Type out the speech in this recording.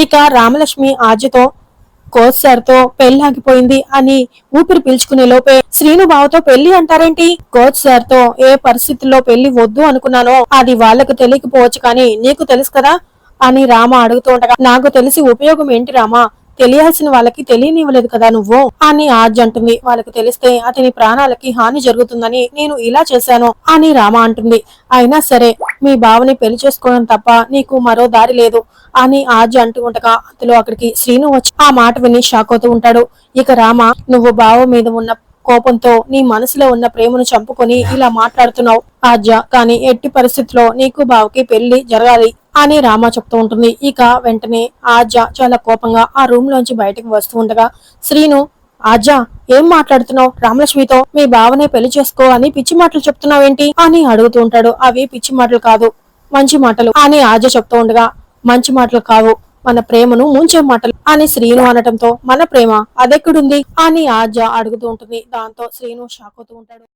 ఇక Ramalakshmi ఆజతో coach sir తో పెళ్లాగిపోయింది అని ఊపిరి పీల్చుకునే లోపే శ్రీను బావతో పెళ్లి అంటారేంటి? కోచ్ సార్ తో ఏ పరిస్థితుల్లో పెళ్లి వద్దు అనుకున్నానో అది వాళ్లకు తెలియకపోవచ్చు కానీ నీకు తెలుసు కదా అని రామ అడుగుతూ ఉండగా, నాకు తెలిసి ఉపయోగం ఏంటి రామా, తెలియాల్సిన వాళ్ళకి తెలియనివ్వలేదు కదా నువ్వు అని ఆర్జ్ అంటుంది. వాళ్ళకి తెలిస్తే అతని ప్రాణాలకి హాని జరుగుతుందని నేను ఇలా చేశాను అని రామ అంటుంది. అయినా సరే మీ బావని పెళ్లి చేసుకోవడం తప్ప నీకు మరో దారి లేదు అని ఆర్జ్ అంటూ ఉండగా అందులో అక్కడికి శ్రీను వచ్చి ఆ మాట విని షాక్ అవుతూ ఉంటాడు. ఇక రామ, నువ్వు బావ మీద ఉన్న కోపంతో నీ మనసులో ఉన్న ప్రేమను చంపుకొని ఇలా మాట్లాడుతున్నావు ఆర్జ, కానీ ఎట్టి పరిస్థితుల్లో నీకు బావకి పెళ్లి జరగాలి అని రామ చెప్తూ ఉంటుంది. ఇక వెంటనే ఆర్జ చాలా కోపంగా ఆ రూమ్ లోంచి బయటకు వస్తూ ఉండగా శ్రీను, ఆర్జ ఏం మాట్లాడుతున్నావు, రామలక్ష్మితో మీ బావనే పెళ్లి చేసుకో అని పిచ్చి మాటలు చెప్తున్నావేంటి అని అడుగుతూ ఉంటాడు. అవి పిచ్చి మాటలు కాదు, మంచి మాటలు అని ఆర్జ చెప్తూ ఉండగా, మంచి మాటలు కావు, మన ప్రేమను ముంచే మాటలు అని శ్రీను అనటంతో మన ప్రేమ అదెక్కడుంది అని ఆర్జ అడుగుతూ ఉంటుంది. దాంతో శ్రీను షాక్ అవుతూ ఉంటాడు.